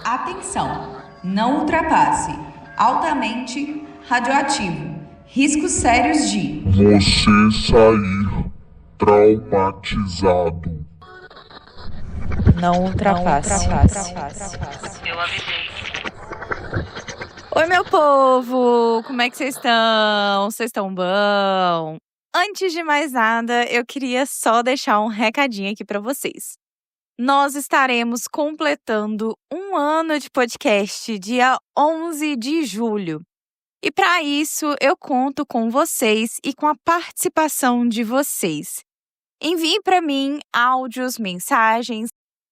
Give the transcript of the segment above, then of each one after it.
Atenção! Não ultrapasse. Altamente radioativo. Riscos sérios de você sair traumatizado. Não ultrapasse. Eu avisei. Oi, meu povo! Como é que vocês estão? Vocês estão bom? Antes de mais nada, eu queria só deixar um recadinho aqui para vocês. Nós estaremos completando 1 ano de podcast, dia 11 de julho. E para isso, eu conto com vocês e com a participação de vocês. Envie para mim áudios, mensagens,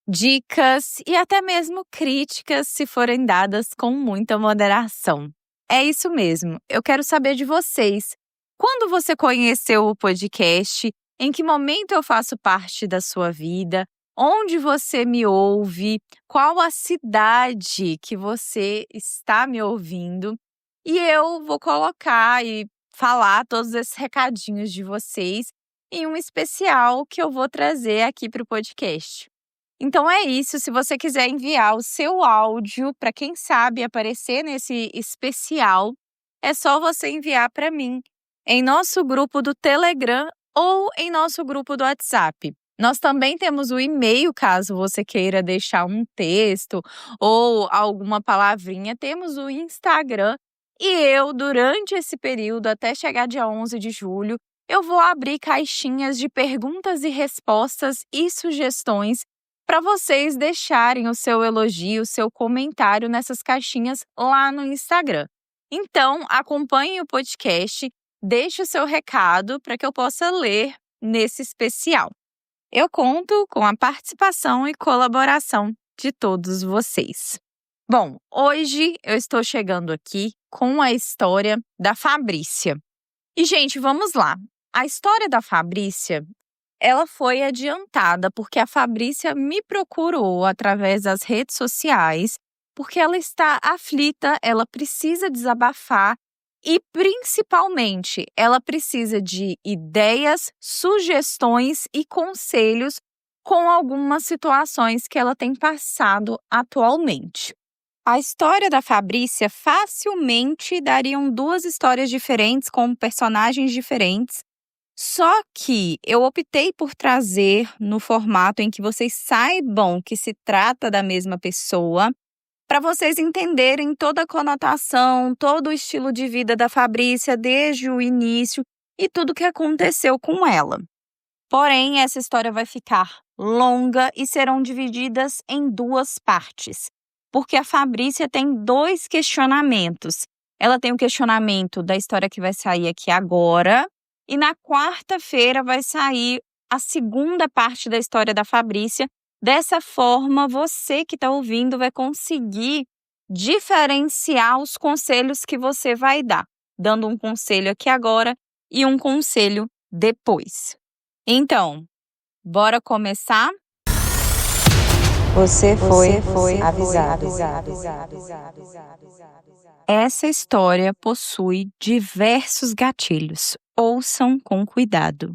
dicas e até mesmo críticas, se forem dadas com muita moderação. É isso mesmo, eu quero saber de vocês. Quando você conheceu o podcast? Em que momento eu faço parte da sua vida? Onde você me ouve? Qual a cidade que você está me ouvindo? E eu vou colocar e falar todos esses recadinhos de vocês em um especial que eu vou trazer aqui para o podcast. Então é isso, se você quiser enviar o seu áudio para quem sabe aparecer nesse especial, é só você enviar para mim em nosso grupo do Telegram ou em nosso grupo do WhatsApp. Nós também temos o e-mail, caso você queira deixar um texto ou alguma palavrinha. Temos o Instagram e eu, durante esse período, até chegar dia 11 de julho, eu vou abrir caixinhas de perguntas e respostas e sugestões para vocês deixarem o seu elogio, o seu comentário nessas caixinhas lá no Instagram. Então, acompanhe o podcast, deixe o seu recado para que eu possa ler nesse especial. Eu conto com a participação e colaboração de todos vocês. Bom, hoje eu estou chegando aqui com a história da Fabrícia. E, gente, vamos lá. A história da Fabrícia, ela foi adiantada porque a Fabrícia me procurou através das redes sociais, porque ela está aflita, ela precisa desabafar e, principalmente, ela precisa de ideias, sugestões e conselhos com algumas situações que ela tem passado atualmente. A história da Fabrícia facilmente dariam 2 histórias diferentes com personagens diferentes, só que eu optei por trazer no formato em que vocês saibam que se trata da mesma pessoa, para vocês entenderem toda a conotação, todo o estilo de vida da Fabrícia desde o início e tudo o que aconteceu com ela. Porém, essa história vai ficar longa e serão divididas em 2 partes, porque a Fabrícia tem 2 questionamentos. Ela tem o questionamento da história que vai sair aqui agora, e na quarta-feira vai sair a segunda parte da história da Fabrícia. Dessa forma, você que está ouvindo vai conseguir diferenciar os conselhos que você vai dar, dando um conselho aqui agora e um conselho depois. Então, bora começar? Você foi avisado. Essa história possui diversos gatilhos. Ouçam com cuidado.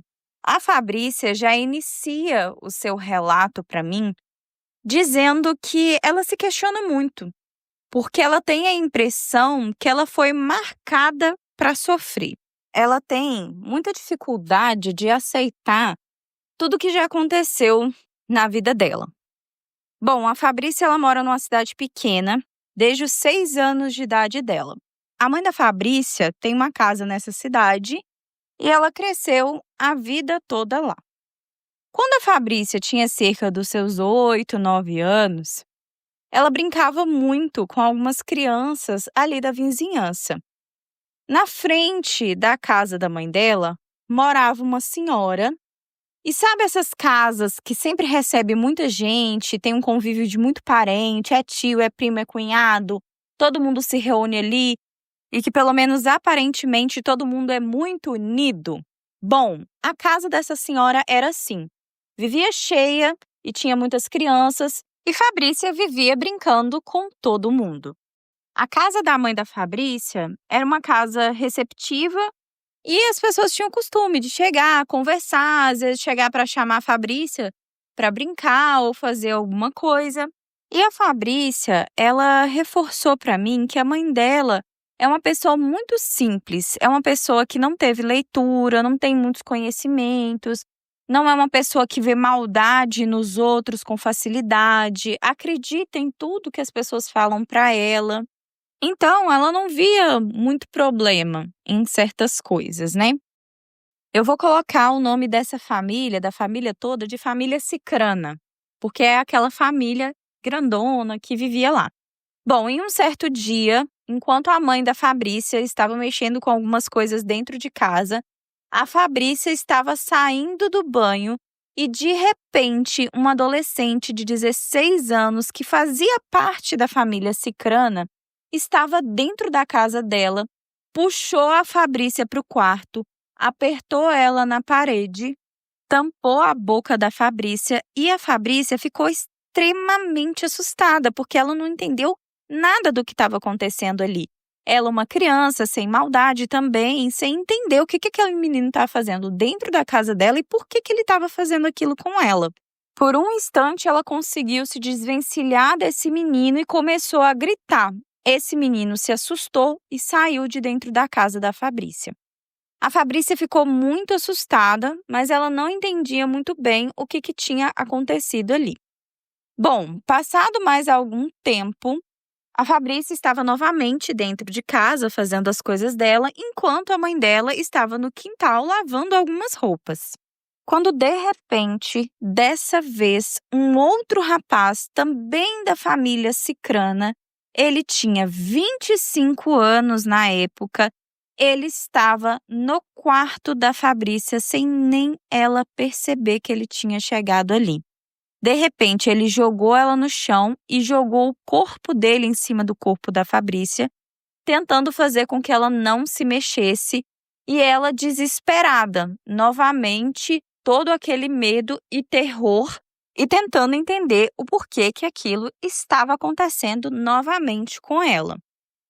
A Fabrícia já inicia o seu relato para mim dizendo que ela se questiona muito, porque ela tem a impressão que ela foi marcada para sofrer. Ela tem muita dificuldade de aceitar tudo que já aconteceu na vida dela. Bom, a Fabrícia ela mora numa cidade pequena desde os 6 anos de idade dela. A mãe da Fabrícia tem uma casa nessa cidade e ela cresceu a vida toda lá. Quando a Fabrícia tinha cerca dos seus 8, 9 anos, ela brincava muito com algumas crianças ali da vizinhança. Na frente da casa da mãe dela, morava uma senhora. E sabe essas casas que sempre recebe muita gente, tem um convívio de muito parente, é tio, é primo, é cunhado, todo mundo se reúne ali e que pelo menos aparentemente todo mundo é muito unido? Bom, a casa dessa senhora era assim. Vivia cheia e tinha muitas crianças e Fabrícia vivia brincando com todo mundo. A casa da mãe da Fabrícia era uma casa receptiva e as pessoas tinham o costume de chegar, conversar, às vezes chegar para chamar a Fabrícia para brincar ou fazer alguma coisa. E a Fabrícia, ela reforçou para mim que a mãe dela é uma pessoa muito simples, é uma pessoa que não teve leitura, não tem muitos conhecimentos, não é uma pessoa que vê maldade nos outros com facilidade, acredita em tudo que as pessoas falam para ela. Então, ela não via muito problema em certas coisas, né? Eu vou colocar o nome dessa família, da família toda, de família Cicrana, porque é aquela família grandona que vivia lá. Bom, em um certo dia, enquanto a mãe da Fabrícia estava mexendo com algumas coisas dentro de casa, a Fabrícia estava saindo do banho e, de repente, uma adolescente de 16 anos que fazia parte da família Cicrana estava dentro da casa dela, puxou a Fabrícia para o quarto, apertou ela na parede, tampou a boca da Fabrícia e a Fabrícia ficou extremamente assustada, porque ela não entendeu nada do que estava acontecendo ali. Ela, uma criança, sem maldade também, sem entender o que aquele menino estava fazendo dentro da casa dela e por que ele estava fazendo aquilo com ela. Por um instante, ela conseguiu se desvencilhar desse menino e começou a gritar. Esse menino se assustou e saiu de dentro da casa da Fabrícia. A Fabrícia ficou muito assustada, mas ela não entendia muito bem o que tinha acontecido ali. Bom, passado mais algum tempo, a Fabrícia estava novamente dentro de casa fazendo as coisas dela, enquanto a mãe dela estava no quintal lavando algumas roupas. Quando, de repente, dessa vez, um outro rapaz, também da família Cicrana, ele tinha 25 anos na época, ele estava no quarto da Fabrícia sem nem ela perceber que ele tinha chegado ali. De repente, ele jogou ela no chão e jogou o corpo dele em cima do corpo da Fabrícia, tentando fazer com que ela não se mexesse, e ela, desesperada, novamente, todo aquele medo e terror, e tentando entender o porquê que aquilo estava acontecendo novamente com ela.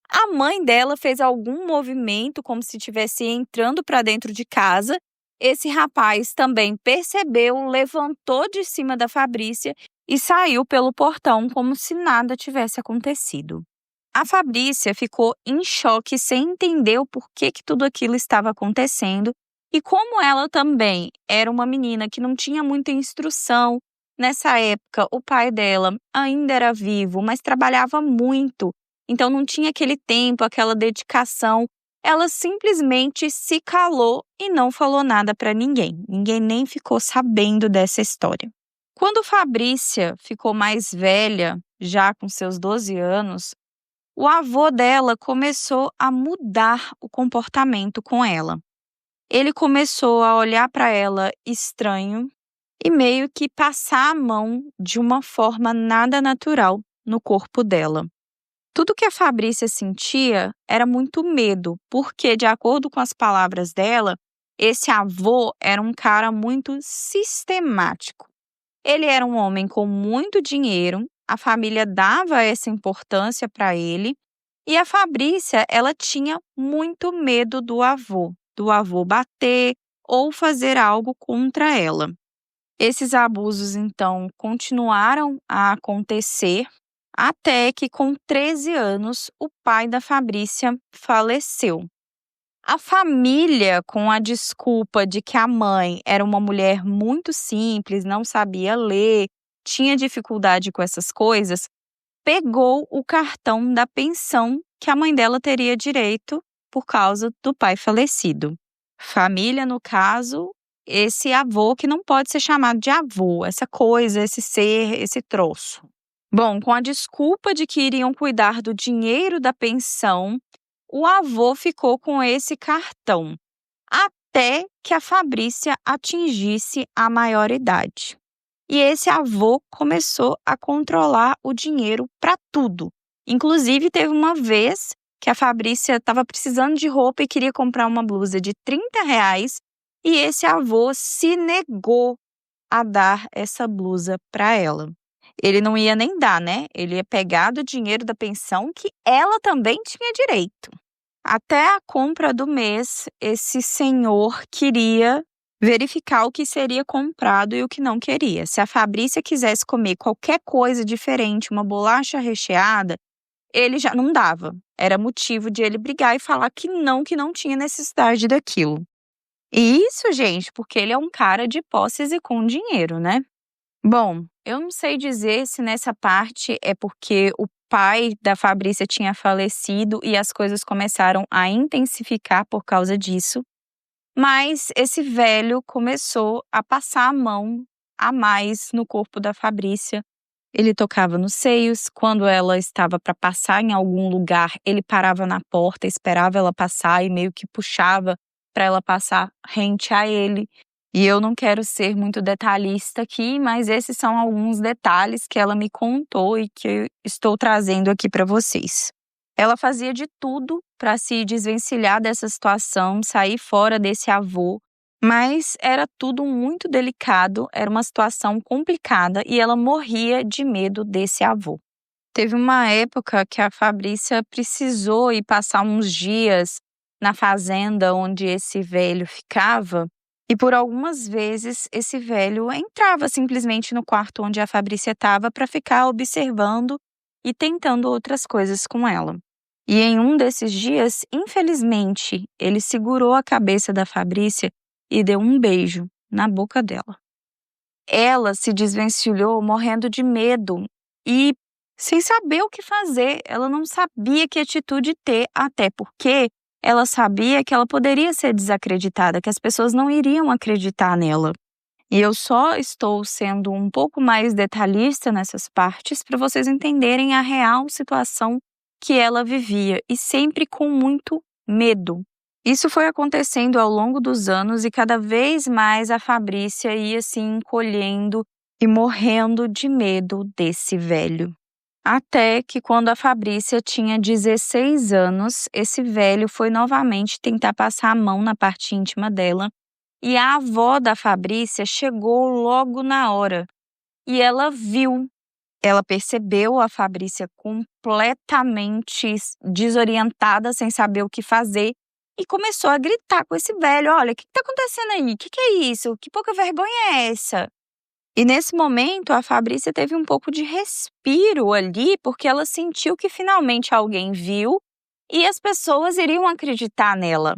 A mãe dela fez algum movimento como se estivesse entrando para dentro de casa. Esse rapaz também percebeu, levantou de cima da Fabrícia e saiu pelo portão como se nada tivesse acontecido. A Fabrícia ficou em choque sem entender o porquê que tudo aquilo estava acontecendo, e como ela também era uma menina que não tinha muita instrução, nessa época o pai dela ainda era vivo, mas trabalhava muito, então não tinha aquele tempo, aquela dedicação. Ela simplesmente se calou e não falou nada para ninguém. Ninguém nem ficou sabendo dessa história. Quando Fabrícia ficou mais velha, já com seus 12 anos, o avô dela começou a mudar o comportamento com ela. Ele começou a olhar para ela estranho e meio que passar a mão de uma forma nada natural no corpo dela. Tudo que a Fabrícia sentia era muito medo, porque, de acordo com as palavras dela, esse avô era um cara muito sistemático. Ele era um homem com muito dinheiro, a família dava essa importância para ele, e a Fabrícia, ela tinha muito medo do avô bater ou fazer algo contra ela. Esses abusos, então, continuaram a acontecer até que, com 13 anos, o pai da Fabrícia faleceu. A família, com a desculpa de que a mãe era uma mulher muito simples, não sabia ler, tinha dificuldade com essas coisas, pegou o cartão da pensão que a mãe dela teria direito por causa do pai falecido. Família, no caso, esse avô que não pode ser chamado de avô, essa coisa, esse ser, esse troço. Bom, com a desculpa de que iriam cuidar do dinheiro da pensão, o avô ficou com esse cartão, até que a Fabrícia atingisse a maioridade. E esse avô começou a controlar o dinheiro para tudo. Inclusive, teve uma vez que a Fabrícia estava precisando de roupa e queria comprar uma blusa de R$30, e esse avô se negou a dar essa blusa para ela. Ele não ia nem dar, né? Ele ia pegar do dinheiro da pensão que ela também tinha direito. Até a compra do mês, esse senhor queria verificar o que seria comprado e o que não queria. Se a Fabrícia quisesse comer qualquer coisa diferente, uma bolacha recheada, ele já não dava. Era motivo de ele brigar e falar que não tinha necessidade daquilo. E isso, gente, porque ele é um cara de posses e com dinheiro, né? Bom, eu não sei dizer se nessa parte é porque o pai da Fabrícia tinha falecido e as coisas começaram a intensificar por causa disso, mas esse velho começou a passar a mão a mais no corpo da Fabrícia. Ele tocava nos seios, quando ela estava para passar em algum lugar, ele parava na porta, esperava ela passar e meio que puxava para ela passar rente a ele. E eu não quero ser muito detalhista aqui, mas esses são alguns detalhes que ela me contou e que eu estou trazendo aqui para vocês. Ela fazia de tudo para se desvencilhar dessa situação, sair fora desse avô, mas era tudo muito delicado, era uma situação complicada e ela morria de medo desse avô. Teve uma época que a Fabrícia precisou ir passar uns dias na fazenda onde esse velho ficava, e por algumas vezes esse velho entrava simplesmente no quarto onde a Fabrícia estava para ficar observando e tentando outras coisas com ela. E em um desses dias, infelizmente, ele segurou a cabeça da Fabrícia e deu um beijo na boca dela. Ela se desvencilhou morrendo de medo e sem saber o que fazer. Ela não sabia que atitude ter, até porque ela sabia que ela poderia ser desacreditada, que as pessoas não iriam acreditar nela. E eu só estou sendo um pouco mais detalhista nessas partes para vocês entenderem a real situação que ela vivia e sempre com muito medo. Isso foi acontecendo ao longo dos anos e cada vez mais a Fabrícia ia se encolhendo e morrendo de medo desse velho. Até que quando a Fabrícia tinha 16 anos, esse velho foi novamente tentar passar a mão na parte íntima dela e a avó da Fabrícia chegou logo na hora e ela viu. Ela percebeu a Fabrícia completamente desorientada, sem saber o que fazer, e começou a gritar com esse velho: olha, o que está acontecendo aí? O que é isso? Que pouca vergonha é essa? E nesse momento, a Fabrícia teve um pouco de respiro ali, porque ela sentiu que finalmente alguém viu e as pessoas iriam acreditar nela.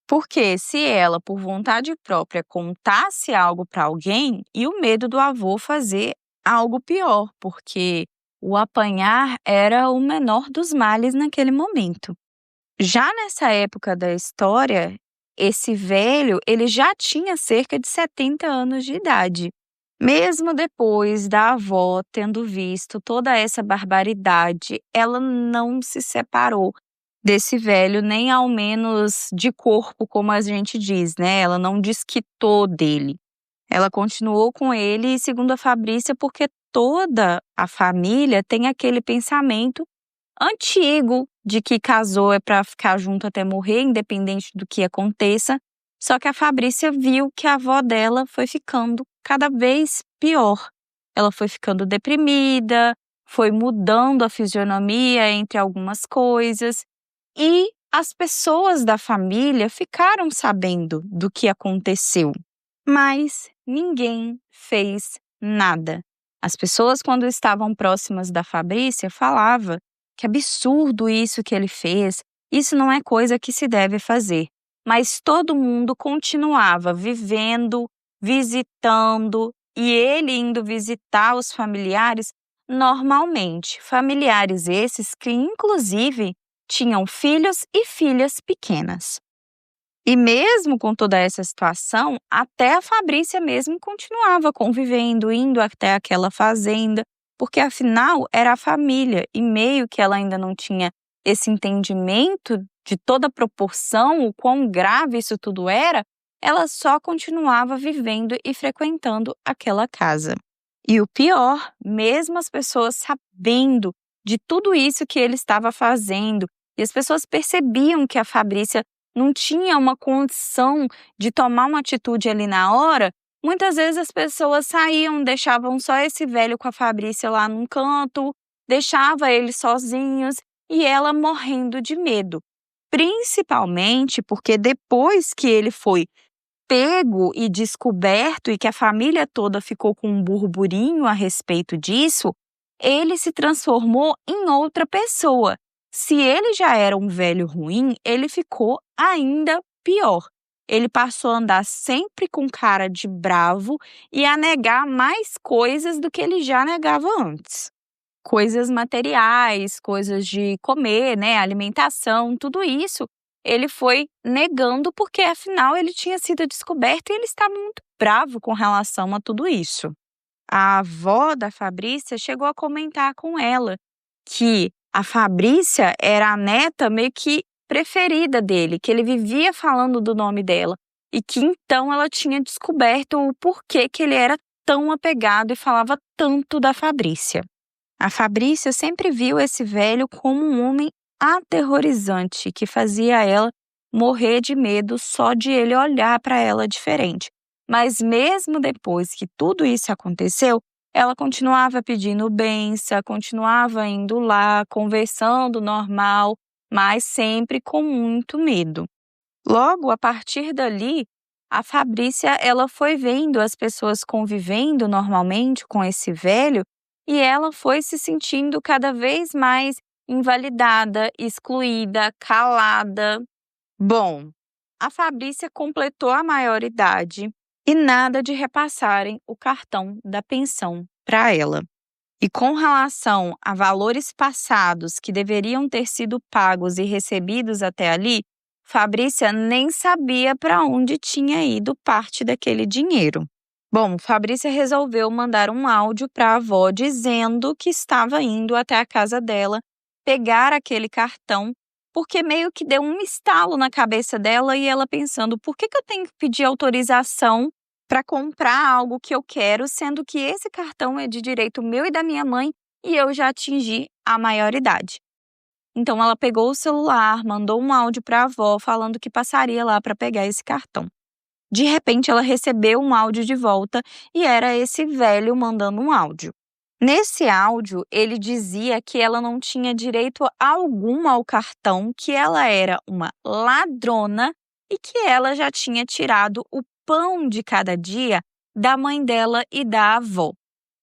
Porque se ela, por vontade própria, contasse algo para alguém, e o medo do avô fazer algo pior, porque o apanhar era o menor dos males naquele momento. Já nessa época da história, esse velho, ele já tinha cerca de 70 anos de idade. Mesmo depois da avó tendo visto toda essa barbaridade, ela não se separou desse velho, nem ao menos de corpo, como a gente diz, né? Ela não desquitou dele. Ela continuou com ele, e segundo a Fabrícia, porque toda a família tem aquele pensamento antigo de que casou é para ficar junto até morrer, independente do que aconteça. Só que a Fabrícia viu que a avó dela foi ficando cada vez pior. Ela foi ficando deprimida, foi mudando a fisionomia entre algumas coisas. E as pessoas da família ficaram sabendo do que aconteceu, mas ninguém fez nada. As pessoas, quando estavam próximas da Fabrícia, falavam que absurdo isso que ele fez, isso não é coisa que se deve fazer. Mas todo mundo continuava vivendo, visitando, e ele indo visitar os familiares normalmente. Familiares esses que, inclusive, tinham filhos e filhas pequenas. E mesmo com toda essa situação, até a Fabrícia mesmo continuava convivendo, indo até aquela fazenda, porque afinal era a família, e meio que ela ainda não tinha esse entendimento de toda a proporção, o quão grave isso tudo era, ela só continuava vivendo e frequentando aquela casa. E o pior, mesmo as pessoas sabendo de tudo isso que ele estava fazendo, e as pessoas percebiam que a Fabrícia não tinha uma condição de tomar uma atitude ali na hora, muitas vezes as pessoas saíam, deixavam só esse velho com a Fabrícia lá num canto, deixava eles sozinhos e ela morrendo de medo. Principalmente porque depois que ele foi pego e descoberto e que a família toda ficou com um burburinho a respeito disso, ele se transformou em outra pessoa. Se ele já era um velho ruim, ele ficou ainda pior. Ele passou a andar sempre com cara de bravo e a negar mais coisas do que ele já negava antes. Coisas materiais, coisas de comer, né, alimentação, tudo isso ele foi negando porque afinal ele tinha sido descoberto e ele estava muito bravo com relação a tudo isso. A avó da Fabrícia chegou a comentar com ela que a Fabrícia era a neta meio que preferida dele, que ele vivia falando do nome dela e que então ela tinha descoberto o porquê que ele era tão apegado e falava tanto da Fabrícia. A Fabrícia sempre viu esse velho como um homem aterrorizante que fazia ela morrer de medo só de ele olhar para ela diferente. Mas mesmo depois que tudo isso aconteceu, ela continuava pedindo bênção, continuava indo lá, conversando normal, mas sempre com muito medo. Logo, a partir dali, a Fabrícia ela foi vendo as pessoas convivendo normalmente com esse velho e ela foi se sentindo cada vez mais invalidada, excluída, calada. Bom, a Fabrícia completou a maioridade e nada de repassarem o cartão da pensão para ela. E com relação a valores passados que deveriam ter sido pagos e recebidos até ali, Fabrícia nem sabia para onde tinha ido parte daquele dinheiro. Bom, Fabrícia resolveu mandar um áudio para a avó dizendo que estava indo até a casa dela pegar aquele cartão, porque meio que deu um estalo na cabeça dela e ela pensando, por que eu tenho que pedir autorização para comprar algo que eu quero, sendo que esse cartão é de direito meu e da minha mãe e eu já atingi a maioridade. Então ela pegou o celular, mandou um áudio para a avó falando que passaria lá para pegar esse cartão. De repente ela recebeu um áudio de volta e era esse velho mandando um áudio. Nesse áudio, ele dizia que ela não tinha direito algum ao cartão, que ela era uma ladrona e que ela já tinha tirado o pão de cada dia da mãe dela e da avó.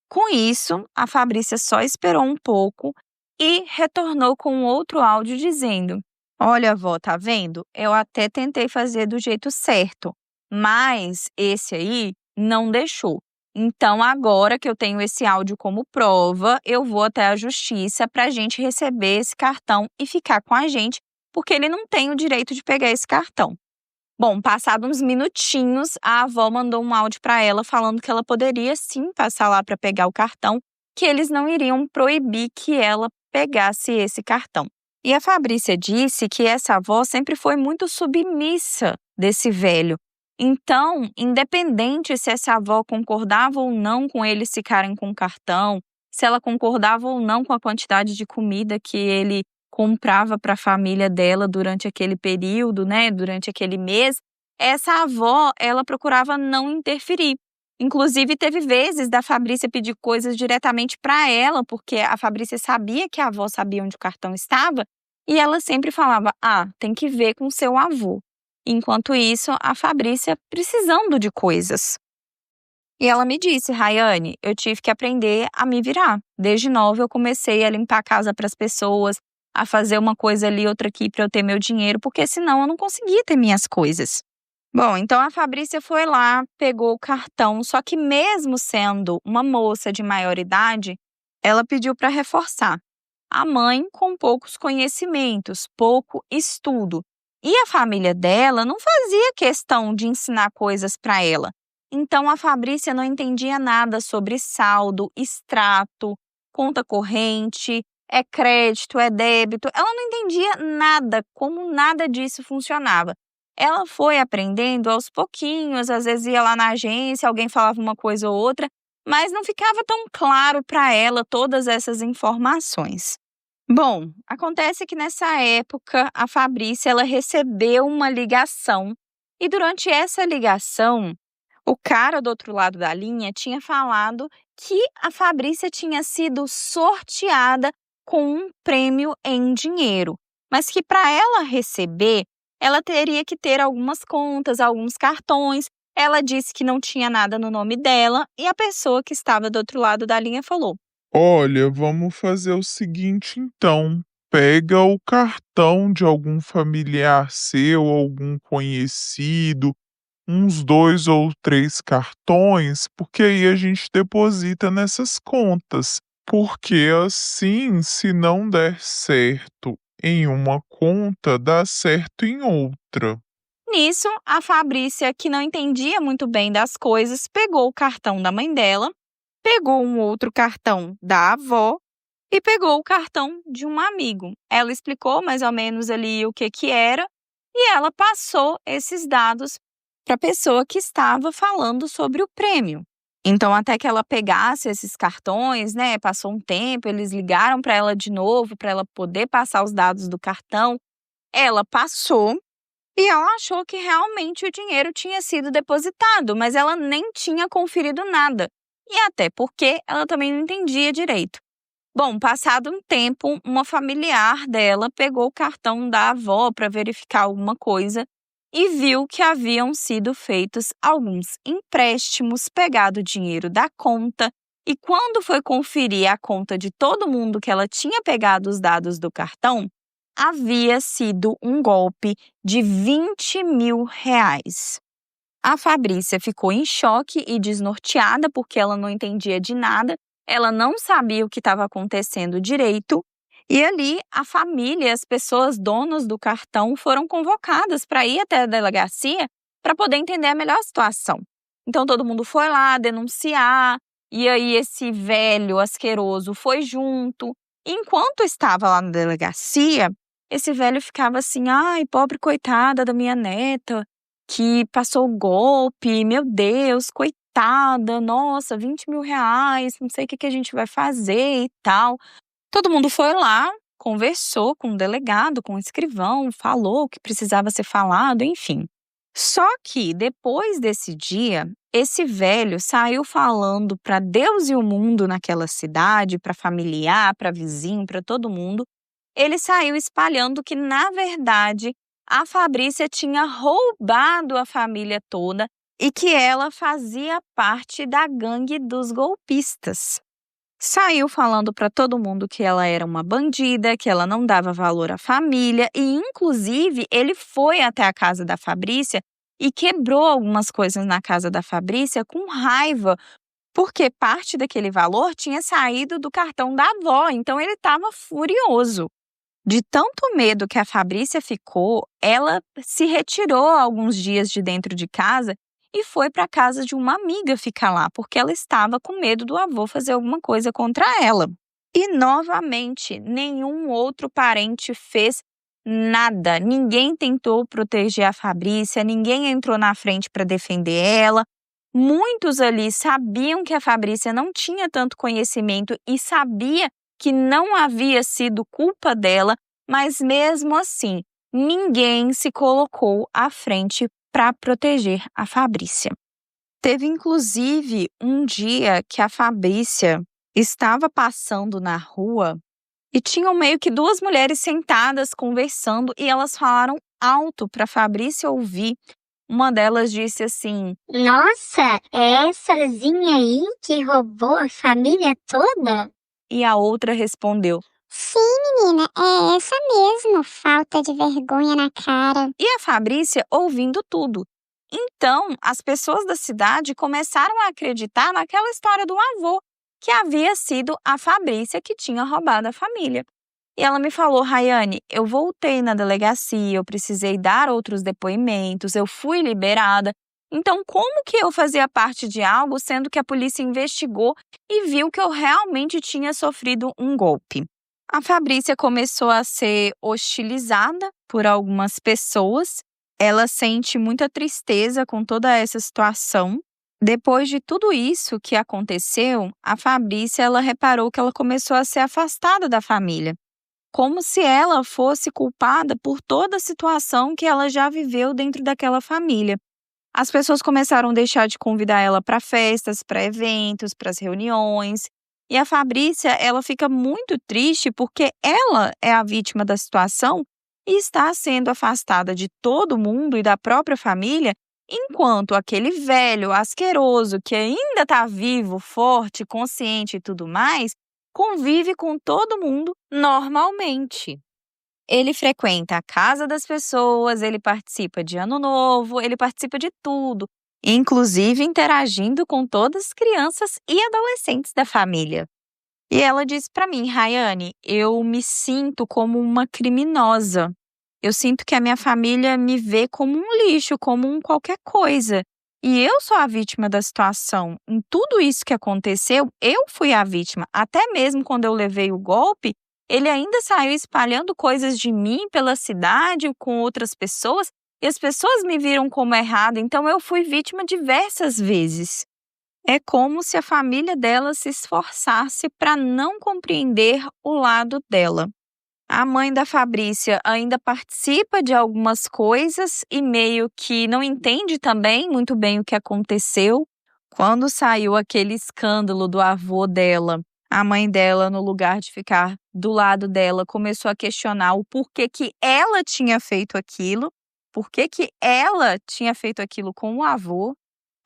Com isso, a Fabrícia só esperou um pouco e retornou com outro áudio dizendo: olha, avó, tá vendo? Eu até tentei fazer do jeito certo, mas esse aí não deixou. Então, agora que eu tenho esse áudio como prova, eu vou até a justiça para a gente receber esse cartão e ficar com a gente, porque ele não tem o direito de pegar esse cartão. Bom, passados uns minutinhos, a avó mandou um áudio para ela falando que ela poderia sim passar lá para pegar o cartão, que eles não iriam proibir que ela pegasse esse cartão. E a Fabrícia disse que essa avó sempre foi muito submissa desse velho. Então, independente se essa avó concordava ou não com eles ficarem com o cartão, se ela concordava ou não com a quantidade de comida que ele comprava para a família dela durante aquele período, né, durante aquele mês, essa avó, ela procurava não interferir. Inclusive, teve vezes da Fabrícia pedir coisas diretamente para ela, porque a Fabrícia sabia que a avó sabia onde o cartão estava, e ela sempre falava, tem que ver com seu avô. Enquanto isso, a Fabrícia precisando de coisas. E ela me disse, Rayane, eu tive que aprender a me virar. Desde nova eu comecei a limpar a casa para as pessoas, a fazer uma coisa ali, outra aqui para eu ter meu dinheiro, porque senão eu não conseguia ter minhas coisas. Bom, então a Fabrícia foi lá, pegou o cartão, só que mesmo sendo uma moça de maioridade, ela pediu para reforçar. A mãe com poucos conhecimentos, pouco estudo. E a família dela não fazia questão de ensinar coisas para ela. Então, a Fabrícia não entendia nada sobre saldo, extrato, conta corrente, é crédito, é débito. Ela não entendia nada, como nada disso funcionava. Ela foi aprendendo aos pouquinhos, às vezes ia lá na agência, alguém falava uma coisa ou outra, mas não ficava tão claro para ela todas essas informações. Bom, acontece que nessa época a Fabrícia ela recebeu uma ligação e durante essa ligação o cara do outro lado da linha tinha falado que a Fabrícia tinha sido sorteada com um prêmio em dinheiro, mas que para ela receber ela teria que ter algumas contas, alguns cartões Ela disse que não tinha nada no nome dela e a pessoa que estava do outro lado da linha falou: Olha, vamos fazer o seguinte então. Pega o cartão de algum familiar seu, algum conhecido, uns 2 ou 3 cartões, porque aí a gente deposita nessas contas. Porque assim, se não der certo em uma conta, dá certo em outra. Nisso, a Fabrícia, que não entendia muito bem das coisas, pegou o cartão da mãe dela, pegou um outro cartão da avó e pegou o cartão de um amigo. Ela explicou mais ou menos ali o que era e ela passou esses dados para a pessoa que estava falando sobre o prêmio. Então, até que ela pegasse esses cartões, né, passou um tempo, eles ligaram para ela de novo para ela poder passar os dados do cartão. Ela passou e ela achou que realmente o dinheiro tinha sido depositado, mas ela nem tinha conferido nada. E até porque ela também não entendia direito. Bom, passado um tempo, uma familiar dela pegou o cartão da avó para verificar alguma coisa e viu que haviam sido feitos alguns empréstimos, pegado o dinheiro da conta, e quando foi conferir a conta de todo mundo que ela tinha pegado os dados do cartão, havia sido um golpe de R$ 20.000. A Fabrícia ficou em choque e desnorteada porque ela não entendia de nada, ela não sabia o que estava acontecendo direito. E ali a família, as pessoas donas do cartão foram convocadas para ir até a delegacia para poder entender melhor a situação. Então todo mundo foi lá denunciar, e aí esse velho asqueroso foi junto. E enquanto estava lá na delegacia, esse velho ficava assim: ai, pobre coitada da minha neta, que passou o golpe, meu Deus, coitada, nossa, R$ 20.000, não sei o que a gente vai fazer e tal. Todo mundo foi lá, conversou com o delegado, com o escrivão, falou o que precisava ser falado, enfim. Só que depois desse dia, esse velho saiu falando para Deus e o mundo naquela cidade, para familiar, para vizinho, para todo mundo. Ele saiu espalhando que, na verdade, a Fabrícia tinha roubado a família toda e que ela fazia parte da gangue dos golpistas. Saiu falando para todo mundo que ela era uma bandida, que ela não dava valor à família e, inclusive, ele foi até a casa da Fabrícia e quebrou algumas coisas na casa da Fabrícia com raiva, porque parte daquele valor tinha saído do cartão da avó, então ele estava furioso. De tanto medo que a Fabrícia ficou, ela se retirou alguns dias de dentro de casa e foi para a casa de uma amiga ficar lá, porque ela estava com medo do avô fazer alguma coisa contra ela. E, novamente, nenhum outro parente fez nada. Ninguém tentou proteger a Fabrícia, ninguém entrou na frente para defender ela. Muitos ali sabiam que a Fabrícia não tinha tanto conhecimento e sabia que não havia sido culpa dela, mas mesmo assim, ninguém se colocou à frente para proteger a Fabrícia. Teve inclusive um dia que a Fabrícia estava passando na rua e tinham meio que duas mulheres sentadas conversando e elas falaram alto para a Fabrícia ouvir. Uma delas disse assim: Nossa, é essazinha aí que roubou a família toda? E a outra respondeu: Sim, menina, é essa mesmo, falta de vergonha na cara. E a Fabrícia ouvindo tudo. Então, as pessoas da cidade começaram a acreditar naquela história do avô, que havia sido a Fabrícia que tinha roubado a família. E ela me falou: Rayane, eu voltei na delegacia, eu precisei dar outros depoimentos, eu fui liberada. Então, como que eu fazia parte de algo, sendo que a polícia investigou e viu que eu realmente tinha sofrido um golpe? A Fabrícia começou a ser hostilizada por algumas pessoas. Ela sente muita tristeza com toda essa situação. Depois de tudo isso que aconteceu, a Fabrícia ela reparou que ela começou a ser afastada da família, como se ela fosse culpada por toda a situação que ela já viveu dentro daquela família. As pessoas começaram a deixar de convidar ela para festas, para eventos, para as reuniões. E a Fabrícia, ela fica muito triste porque ela é a vítima da situação e está sendo afastada de todo mundo e da própria família enquanto aquele velho asqueroso que ainda está vivo, forte, consciente e tudo mais, convive com todo mundo normalmente. Ele frequenta a casa das pessoas, ele participa de Ano Novo, ele participa de tudo, inclusive interagindo com todas as crianças e adolescentes da família. E ela disse para mim, Rayane, eu me sinto como uma criminosa. Eu sinto que a minha família me vê como um lixo, como um qualquer coisa. E eu sou a vítima da situação. Em tudo isso que aconteceu, eu fui a vítima. Até mesmo quando eu levei o golpe, ele ainda saiu espalhando coisas de mim pela cidade com outras pessoas e as pessoas me viram como errada, então eu fui vítima diversas vezes. É como se a família dela se esforçasse para não compreender o lado dela. A mãe da Fabrícia ainda participa de algumas coisas e meio que não entende também muito bem o que aconteceu. Quando saiu aquele escândalo do avô dela, a mãe dela, no lugar de ficar do lado dela, começou a questionar o porquê que ela tinha feito aquilo, porquê que ela tinha feito aquilo com o avô.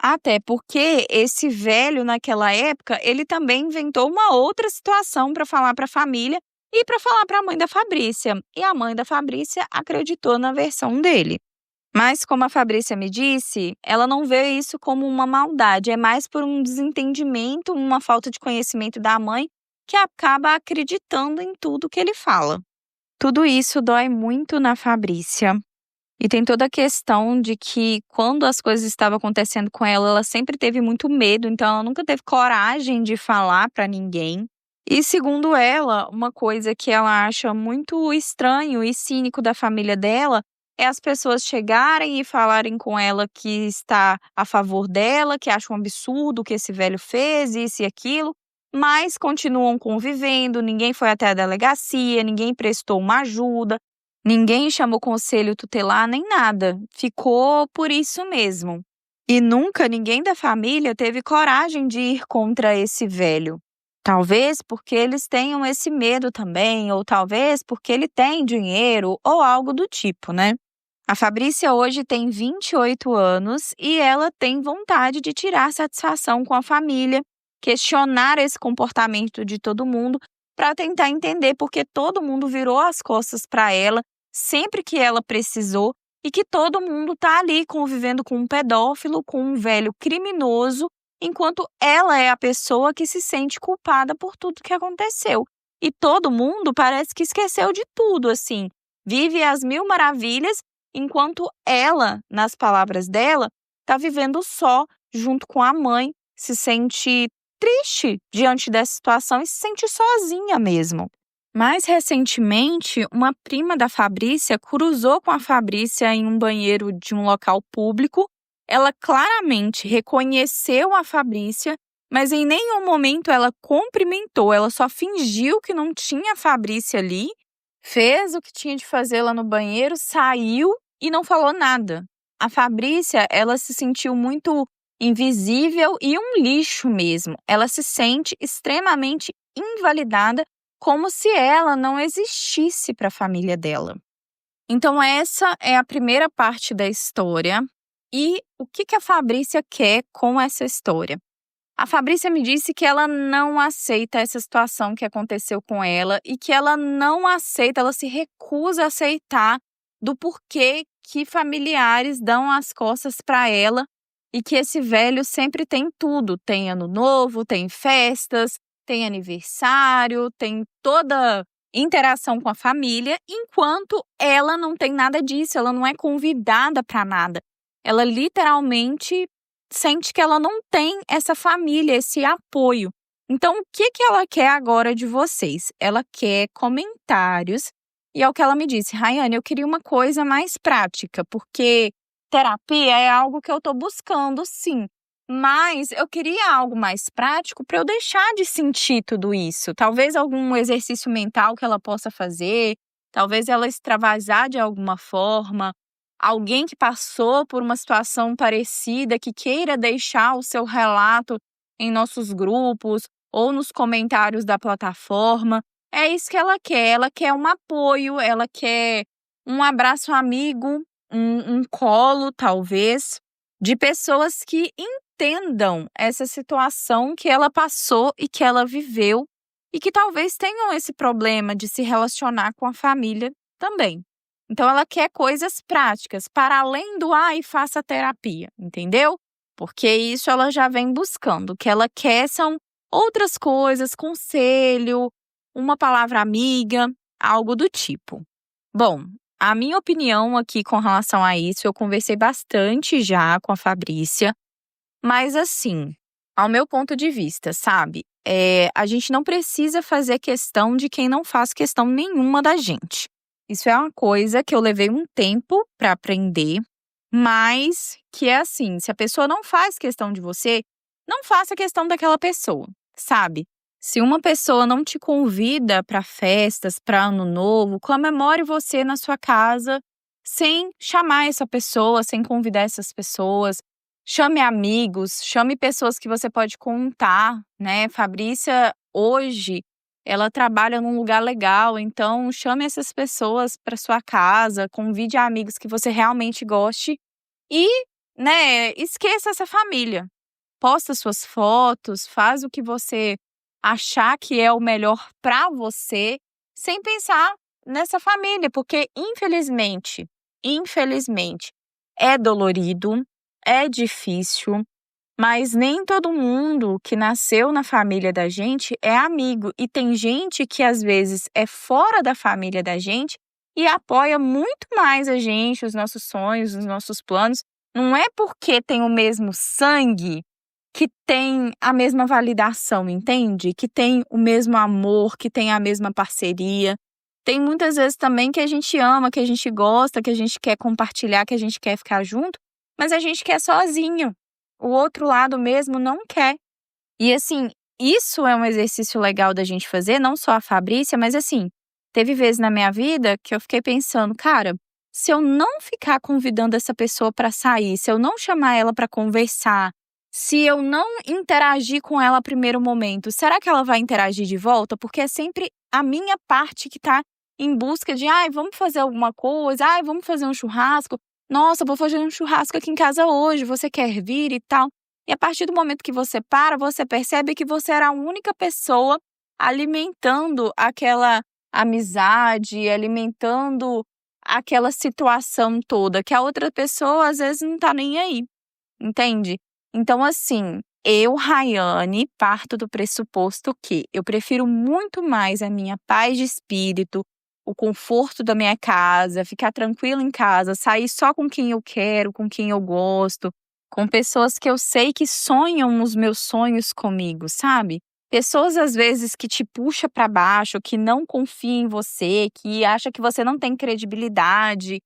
Até porque esse velho, naquela época, ele também inventou uma outra situação para falar para a família e para falar para a mãe da Fabrícia. E a mãe da Fabrícia acreditou na versão dele. Mas, como a Fabrícia me disse, ela não vê isso como uma maldade, é mais por um desentendimento, uma falta de conhecimento da mãe, que acaba acreditando em tudo que ele fala. Tudo isso dói muito na Fabrícia. E tem toda a questão de que, quando as coisas estavam acontecendo com ela, ela sempre teve muito medo, então ela nunca teve coragem de falar para ninguém. E, segundo ela, uma coisa que ela acha muito estranho e cínico da família dela é as pessoas chegarem e falarem com ela que está a favor dela, que acham um absurdo o que esse velho fez, isso e aquilo, mas continuam convivendo, ninguém foi até a delegacia, ninguém prestou uma ajuda, ninguém chamou conselho tutelar, nem nada. Ficou por isso mesmo. E nunca ninguém da família teve coragem de ir contra esse velho. Talvez porque eles tenham esse medo também, ou talvez porque ele tem dinheiro, ou algo do tipo, né? A Fabrícia hoje tem 28 anos e ela tem vontade de tirar satisfação com a família, questionar esse comportamento de todo mundo para tentar entender por que todo mundo virou as costas para ela sempre que ela precisou e que todo mundo está ali convivendo com um pedófilo, com um velho criminoso, enquanto ela é a pessoa que se sente culpada por tudo que aconteceu. E todo mundo parece que esqueceu de tudo, assim, vive às mil maravilhas, enquanto ela, nas palavras dela, está vivendo só, junto com a mãe, se sente triste diante dessa situação e se sente sozinha mesmo. Mais recentemente, uma prima da Fabrícia cruzou com a Fabrícia em um banheiro de um local público. Ela claramente reconheceu a Fabrícia, mas em nenhum momento ela cumprimentou, ela só fingiu que não tinha a Fabrícia ali, fez o que tinha de fazer lá no banheiro, saiu e não falou nada. A Fabrícia, ela se sentiu muito invisível e um lixo mesmo. Ela se sente extremamente invalidada, como se ela não existisse para a família dela. Então essa é a primeira parte da história. E o que a Fabrícia quer com essa história? A Fabrícia me disse que ela não aceita essa situação que aconteceu com ela e que ela não aceita, ela se recusa a aceitar do porquê que familiares dão as costas para ela e que esse velho sempre tem tudo. Tem Ano Novo, tem festas, tem aniversário, tem toda interação com a família, enquanto ela não tem nada disso, ela não é convidada para nada. Ela literalmente sente que ela não tem essa família, esse apoio. Então, o que ela quer agora de vocês? Ela quer comentários. E é o que ela me disse, Rayane, eu queria uma coisa mais prática, porque terapia é algo que eu estou buscando, sim. Mas eu queria algo mais prático para eu deixar de sentir tudo isso. Talvez algum exercício mental que ela possa fazer, talvez ela extravasar de alguma forma. Alguém que passou por uma situação parecida, que queira deixar o seu relato em nossos grupos ou nos comentários da plataforma. É isso que ela quer um apoio, ela quer um abraço amigo, um colo, talvez. de pessoas que entendam essa situação que ela passou e que ela viveu e que talvez tenham esse problema de se relacionar com a família também. Então, ela quer coisas práticas, para além do e faça terapia, entendeu? Porque isso ela já vem buscando. O que ela quer são outras coisas, conselho, uma palavra amiga, algo do tipo. Bom, a minha opinião aqui com relação a isso, eu conversei bastante já com a Fabrícia, mas assim, ao meu ponto de vista, sabe? A gente não precisa fazer questão de quem não faz questão nenhuma da gente. Isso é uma coisa que eu levei um tempo para aprender, mas que é assim, se a pessoa não faz questão de você, não faça questão daquela pessoa, sabe? Se uma pessoa não te convida para festas, para ano novo, comemore você na sua casa sem chamar essa pessoa, sem convidar essas pessoas. Chame amigos, chame pessoas que você pode contar, né? Fabrícia, hoje, ela trabalha num lugar legal, então chame essas pessoas para sua casa, convide amigos que você realmente goste e, né, esqueça essa família. Posta suas fotos, faz o que você achar que é o melhor para você, sem pensar nessa família, porque infelizmente, é dolorido, é difícil, mas nem todo mundo que nasceu na família da gente é amigo. E tem gente que às vezes é fora da família da gente e apoia muito mais a gente, os nossos sonhos, os nossos planos. Não é porque tem o mesmo sangue que tem a mesma validação, entende? Que tem o mesmo amor, que tem a mesma parceria. Tem muitas vezes também que a gente ama, que a gente gosta, que a gente quer compartilhar, que a gente quer ficar junto, mas a gente quer sozinho. O outro lado mesmo não quer. E assim, isso é um exercício legal da gente fazer, não só a Fabrícia, mas assim, teve vezes na minha vida que eu fiquei pensando, cara, se eu não ficar convidando essa pessoa para sair, se eu não chamar ela para conversar, se eu não interagir com ela no primeiro momento, será que ela vai interagir de volta? Porque é sempre a minha parte que tá em busca de, vamos fazer alguma coisa, vamos fazer um churrasco. Nossa, vou fazer um churrasco aqui em casa hoje, você quer vir e tal? E a partir do momento que você para, você percebe que você era a única pessoa alimentando aquela amizade, alimentando aquela situação toda, que a outra pessoa às vezes não tá nem aí, entende? Então, assim, eu, Rayane, parto do pressuposto que eu prefiro muito mais a minha paz de espírito, o conforto da minha casa, ficar tranquila em casa, sair só com quem eu quero, com quem eu gosto, com pessoas que eu sei que sonham os meus sonhos comigo, sabe? Pessoas, às vezes, que te puxa para baixo, que não confia em você, que acha que você não tem credibilidade,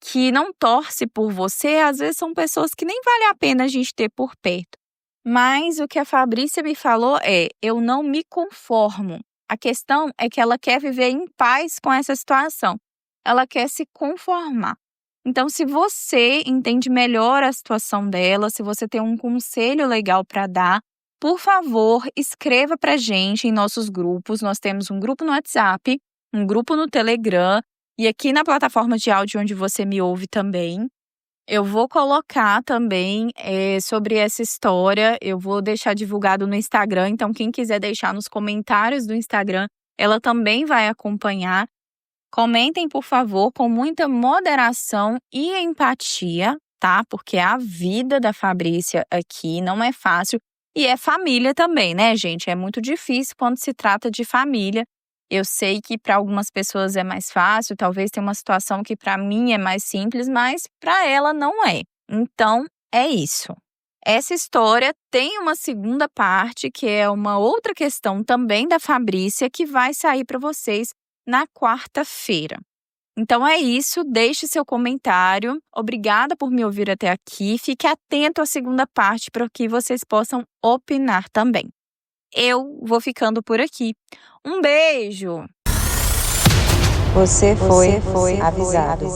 que não torce por você, às vezes são pessoas que nem vale a pena a gente ter por perto. Mas o que a Fabrícia me falou eu não me conformo. A questão é que ela quer viver em paz com essa situação. Ela quer se conformar. Então, se você entende melhor a situação dela, se você tem um conselho legal para dar, por favor, escreva pra gente em nossos grupos. Nós temos um grupo no WhatsApp, um grupo no Telegram e aqui na plataforma de áudio onde você me ouve também. Eu vou colocar também sobre essa história, eu vou deixar divulgado no Instagram, então quem quiser deixar nos comentários do Instagram, ela também vai acompanhar. Comentem, por favor, com muita moderação e empatia, tá? Porque a vida da Fabrícia aqui não é fácil e é família também, né, gente? É muito difícil quando se trata de família. Eu sei que para algumas pessoas é mais fácil, talvez tenha uma situação que para mim é mais simples, mas para ela não é. Então, é isso. Essa história tem uma segunda parte, que é uma outra questão também da Fabrícia, que vai sair para vocês na quarta-feira. Então é isso, deixe seu comentário. Obrigada por me ouvir até aqui. Fique atento à segunda parte para que vocês possam opinar também. Eu vou ficando por aqui. Um beijo! Você foi avisado.